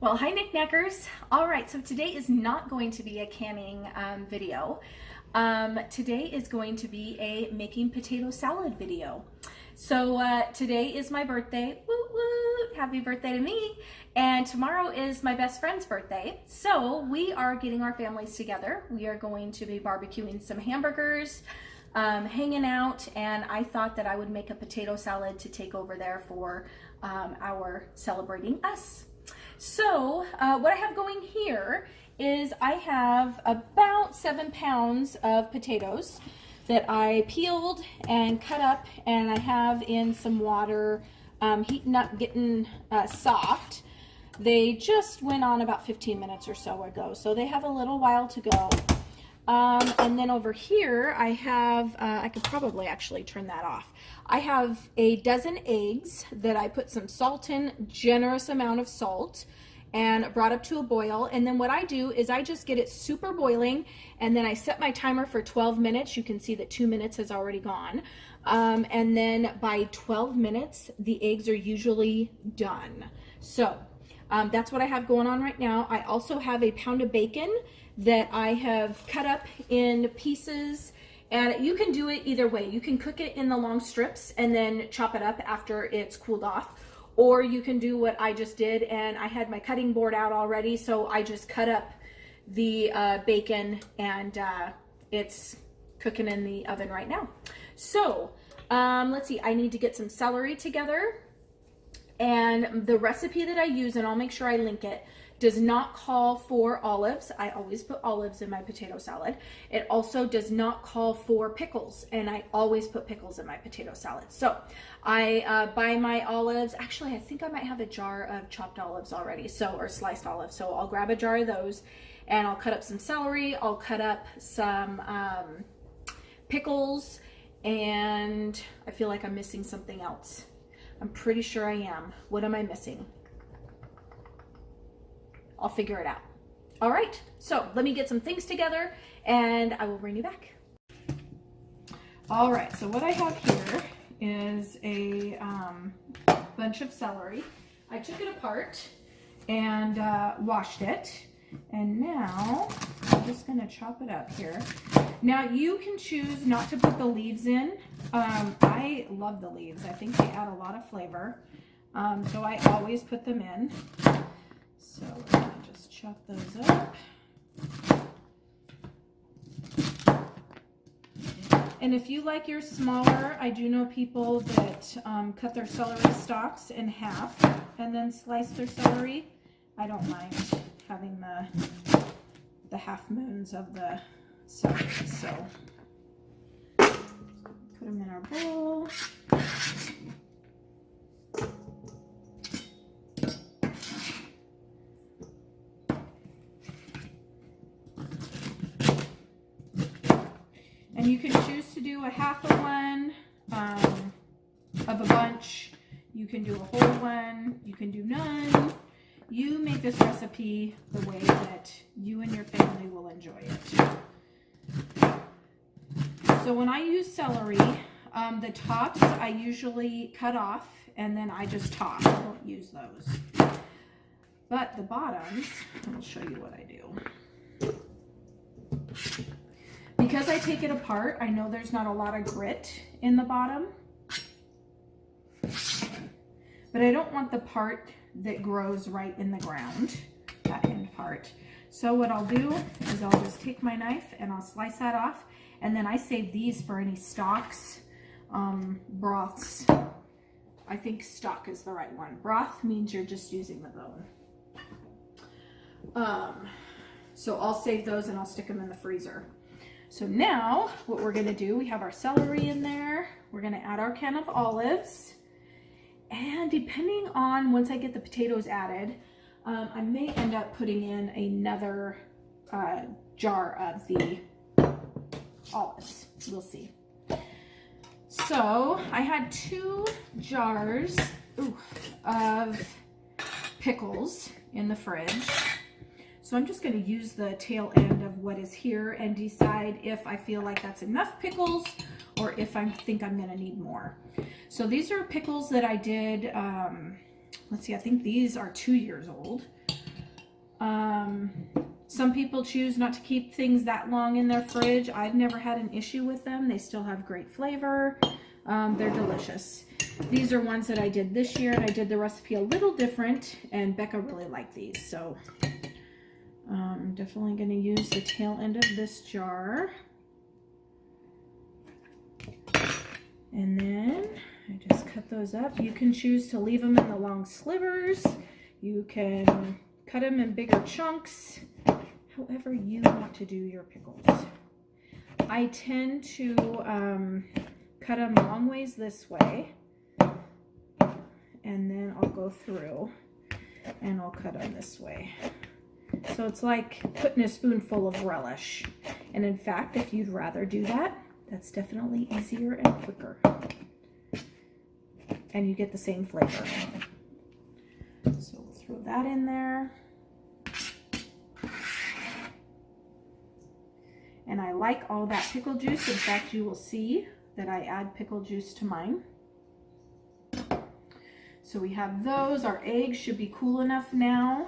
Well, hi NicNaccers. All right, so today is not going to be a canning video. Today is going to be a making potato salad video. So today is my birthday. Woo woo! Happy birthday to me. And tomorrow is my best friend's birthday. So we are getting our families together. We are going to be barbecuing some hamburgers, hanging out, and I thought that I would make a potato salad to take over there for our celebrating us. So what I have going here is I have about 7 pounds of potatoes that I peeled and cut up, and I have in some water heating up, getting soft. They just went on about 15 minutes or so ago, so they have a little while to go. And then over here I have, I could probably actually turn that off. I have a dozen eggs that I put some salt in, generous amount of salt, and brought up to a boil. And then what I do is I just get it super boiling, and then I set my timer for 12 minutes. You can see that 2 minutes has already gone. And then by 12 minutes, the eggs are usually done. So that's what I have going on right now. I also have a pound of bacon that I have cut up in pieces, and you can do it either way. You can cook it in the long strips and then chop it up after it's cooled off, or you can do what I just did, and I had my cutting board out already, so I just cut up the bacon, and it's cooking in the oven right now. So let's see, I need to get some celery together, and the recipe that I use, and I'll make sure I link it, does not call for olives. I always put olives in my potato salad. It also does not call for pickles, and I always put pickles in my potato salad. So I buy my olives. Actually, I think I might have a jar of chopped olives already, or sliced olives. So I'll grab a jar of those, and I'll cut up some celery. I'll cut up some pickles, and I feel like I'm missing something else. I'm pretty sure I am. What am I missing? I'll figure it out. All right, so let me get some things together and I will bring you back. All right, so what I have here is a bunch of celery. I took it apart and washed it, and now I'm just gonna chop it up here. Now you can choose not to put the leaves in. I love the leaves. I think they add a lot of flavor, so I always put them in. So we're going to just chop those up. And if you like yours smaller, I do know people that cut their celery stalks in half and then slice their celery. I don't mind having the half moons of the celery. So put them in our bowl. And you can choose to do a half of one, of a bunch. You can do a whole one. You can do none. You make this recipe the way that you and your family will enjoy it. So when I use celery, the tops I usually cut off, and then I just toss. I don't use those. But the bottoms, I'll show you what I do. Because I take it apart, I know there's not a lot of grit in the bottom, but I don't want the part that grows right in the ground, that end part. So what I'll do is I'll just take my knife and I'll slice that off, and then I save these for any stalks, broths. I think stock is the right one. Broth means you're just using the bone. So I'll save those and I'll stick them in the freezer. So now what we're gonna do, we have our celery in there. We're gonna add our can of olives. And depending on, once I get the potatoes added, I may end up putting in another jar of the olives. We'll see. So I had 2 jars of pickles in the fridge. So I'm just going to use the tail end of what is here and decide if I feel like that's enough pickles or if I think I'm going to need more. So these are pickles that I did, let's see, I think these are 2 years old. Some people choose not to keep things that long in their fridge. I've never had an issue with them. They still have great flavor. They're delicious. These are ones that I did this year, and I did the recipe a little different, and Becca really liked these. So I'm definitely going to use the tail end of this jar. And then I just cut those up. You can choose to leave them in the long slivers. You can cut them in bigger chunks, however you want to do your pickles. I tend to cut them long ways this way, and then I'll go through and I'll cut them this way. So it's like putting a spoonful of relish. And in fact, if you'd rather do that, that's definitely easier and quicker. And you get the same flavor. So we'll throw that in there. And I like all that pickle juice. In fact, you will see that I add pickle juice to mine. So we have those. Our eggs should be cool enough now.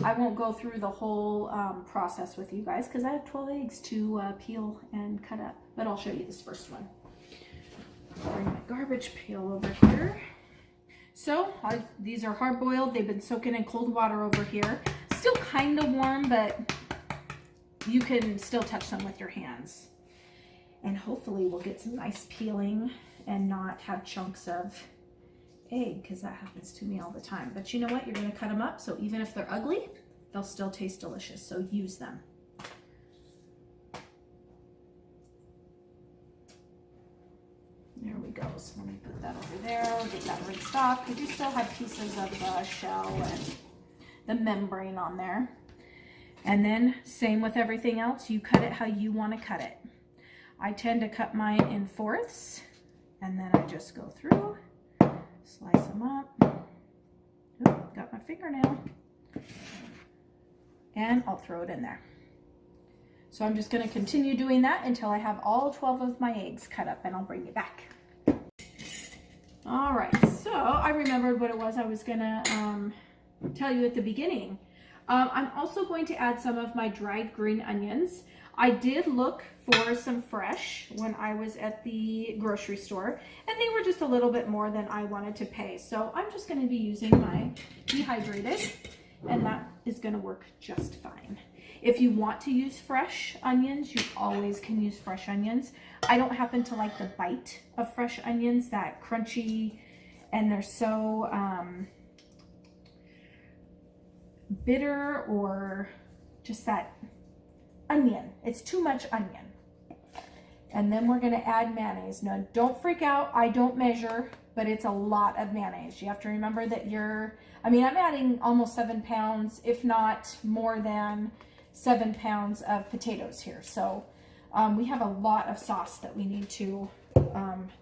I won't go through the whole process with you guys because I have 12 eggs to peel and cut up. But I'll show you this first one. Bring my garbage pail over here. So these are hard boiled. They've been soaking in cold water over here. Still kind of warm, but you can still touch them with your hands. And hopefully we'll get some nice peeling and not have chunks of egg, because that happens to me all the time. But you know what? You're going to cut them up, so even if they're ugly, they'll still taste delicious. So use them. There we go. So let me put that over there. Get that rinsed off, because you still have pieces of the shell and the membrane on there. And then same with everything else. You cut it how you want to cut it. I tend to cut mine in fourths, and then I just go through, slice them up. Oop, got my fingernail. And I'll throw it in there. So I'm just going to continue doing that until I have all 12 of my eggs cut up, and I'll bring you back. All right, so I remembered what it was I was going to tell you at the beginning. I'm also going to add some of my dried green onions. I did look for some fresh when I was at the grocery store, and they were just a little bit more than I wanted to pay. So I'm just going to be using my dehydrated, and that is going to work just fine. If you want to use fresh onions, you always can use fresh onions. I don't happen to like the bite of fresh onions, that crunchy, and they're so bitter, or just that onion. It's too much onion. And then we're going to add mayonnaise. Now, don't freak out. I don't measure, but it's a lot of mayonnaise. You have to remember that I'm adding almost 7 pounds, if not more than 7 pounds of potatoes here. So we have a lot of sauce that we need to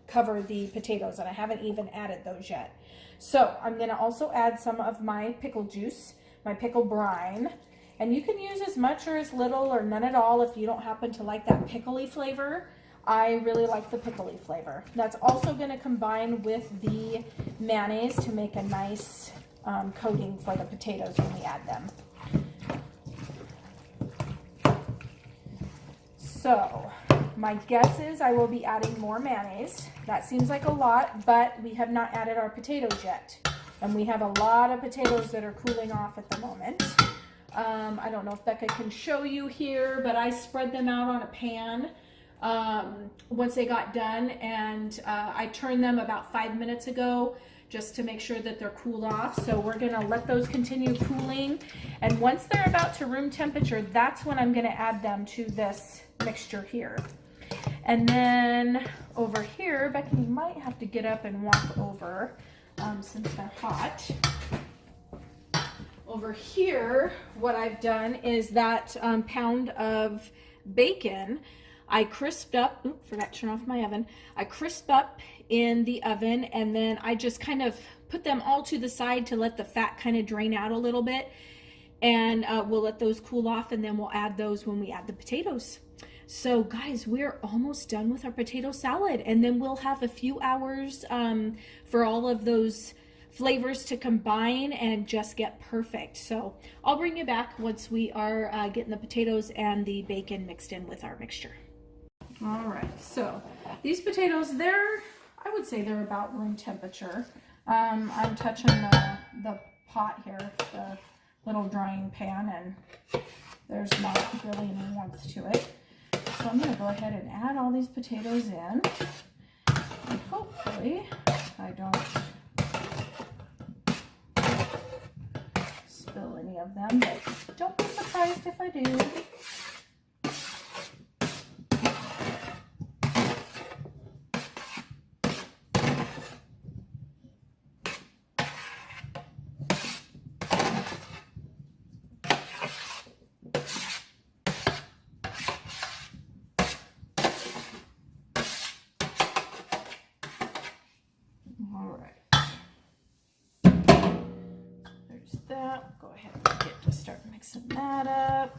cover the potatoes, and I haven't even added those yet. So I'm going to also add some of my pickle juice, my pickle brine. And you can use as much or as little or none at all if you don't happen to like that pickly flavor. I really like the pickly flavor. That's also going to combine with the mayonnaise to make a nice coating for the potatoes when we add them. So my guess is I will be adding more mayonnaise. That seems like a lot, but we have not added our potatoes yet. And we have a lot of potatoes that are cooling off at the moment. I don't know if Becca can show you here, but I spread them out on a pan once they got done, and I turned them about 5 minutes ago just to make sure that they're cooled off. So we're going to let those continue cooling, and once they're about to room temperature, that's when I'm going to add them to this mixture here. And then over here, Becca, you might have to get up and walk over since they're hot. Over here, what I've done is that pound of bacon, I crisped up, forgot to turn off my oven. I crisped up in the oven, and then I just kind of put them all to the side to let the fat kind of drain out a little bit. And we'll let those cool off, and then we'll add those when we add the potatoes. So guys, we're almost done with our potato salad, and then we'll have a few hours for all of those flavors to combine and just get perfect. So I'll bring you back once we are getting the potatoes and the bacon mixed in with our mixture. All right, so these potatoes, I would say they're about room temperature. I'm touching the pot here, the little drying pan, and there's not really any warmth to it. So I'm gonna go ahead and add all these potatoes in. And hopefully I don't spill any of them, but don't be surprised if I do. That. Go ahead and just start mixing that up.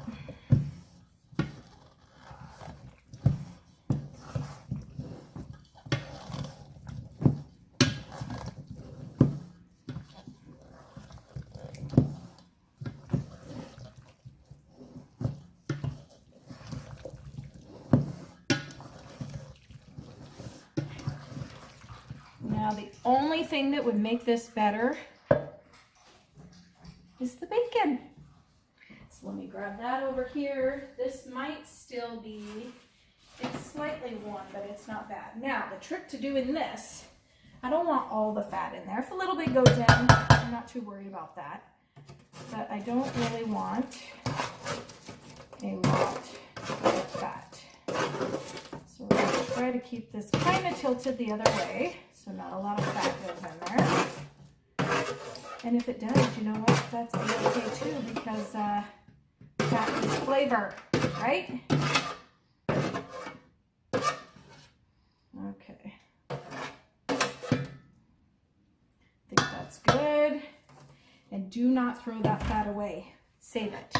Now the only thing that would make this better is the bacon. So let me grab that over here. This might still be, it's slightly warm, but it's not bad. Now, the trick to doing this, I don't want all the fat in there. If a little bit goes in, I'm not too worried about that. But I don't really want a lot of fat. So we're going to try to keep this kind of tilted the other way, so not a lot of fat goes in there. And if it does, you know what, that's okay too, because fat is flavor, right? Okay. I think that's good. And do not throw that fat away. Save it.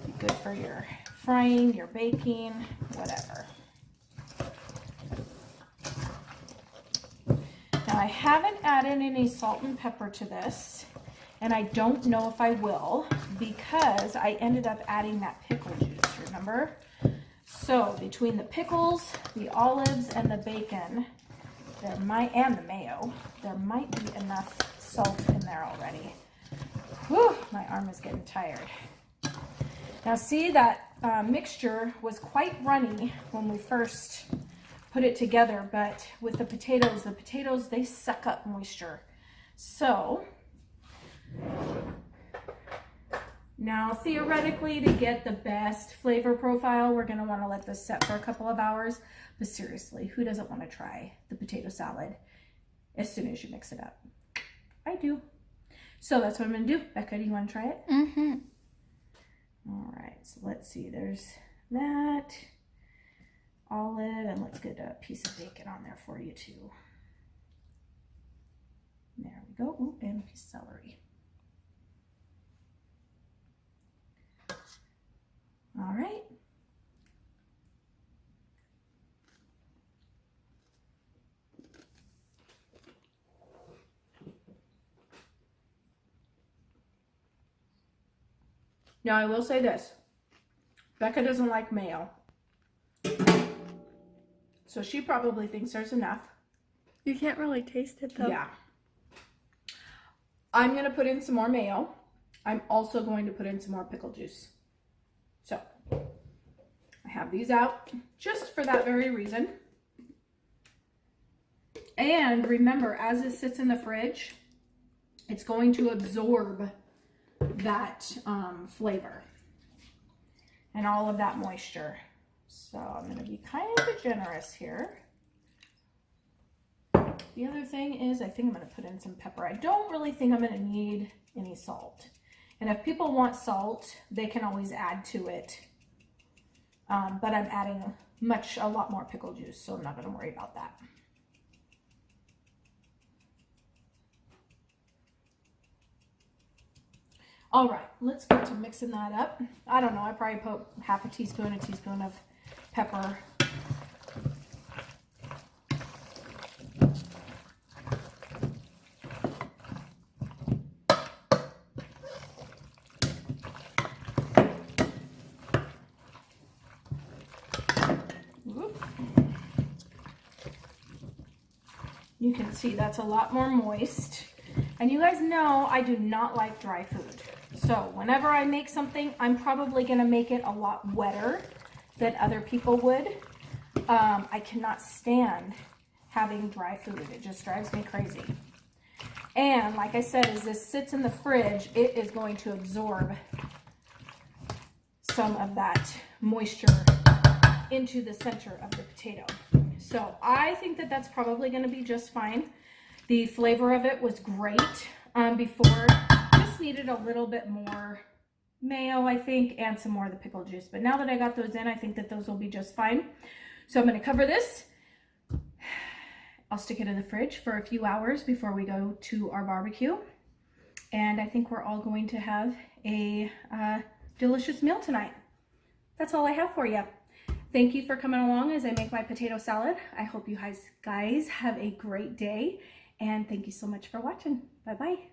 Be good for your frying, your baking, whatever. Now, I haven't added any salt and pepper to this, and I don't know if I will, because I ended up adding that pickle juice, remember? So between the pickles, the olives, and the bacon, and the mayo, there might be enough salt in there already. Whew, my arm is getting tired. Now see, that mixture was quite runny when we first put it together, but with the potatoes, they suck up moisture. So now theoretically, to get the best flavor profile, we're gonna wanna let this set for a couple of hours. But seriously, who doesn't wanna try the potato salad as soon as you mix it up? I do. So that's what I'm gonna do. Becca, do you wanna try it? Mm-hmm. All right, so let's see, there's that. Olive, and let's get a piece of bacon on there for you too. There we go. Ooh, and a piece of celery. All right. Now I will say this. Becca doesn't like mayo. So she probably thinks there's enough. You can't really taste it though. Yeah. I'm going to put in some more mayo. I'm also going to put in some more pickle juice. So I have these out just for that very reason. And remember, as it sits in the fridge, it's going to absorb that flavor and all of that moisture. So I'm going to be kind of generous here. The other thing is, I think I'm going to put in some pepper. I don't really think I'm going to need any salt. And if people want salt, they can always add to it. But I'm adding a lot more pickle juice, so I'm not going to worry about that. All right, let's get to mixing that up. I don't know, I probably put half a teaspoon of pepper. You can see that's a lot more moist. And you guys know I do not like dry food. So whenever I make something, I'm probably gonna make it a lot wetter than other people would. I cannot stand having dry food. It just drives me crazy. And like I said, as this sits in the fridge, it is going to absorb some of that moisture into the center of the potato. So I think that that's probably going to be just fine. The flavor of it was great before. Just needed a little bit more mayo, I think, and some more of the pickle juice. But now that I got those in, I think that those will be just fine. So I'm going to cover this. I'll stick it in the fridge for a few hours before we go to our barbecue. And I think we're all going to have a delicious meal tonight. That's all I have for you. Thank you for coming along as I make my potato salad. I hope you guys have a great day. And thank you so much for watching. Bye-bye.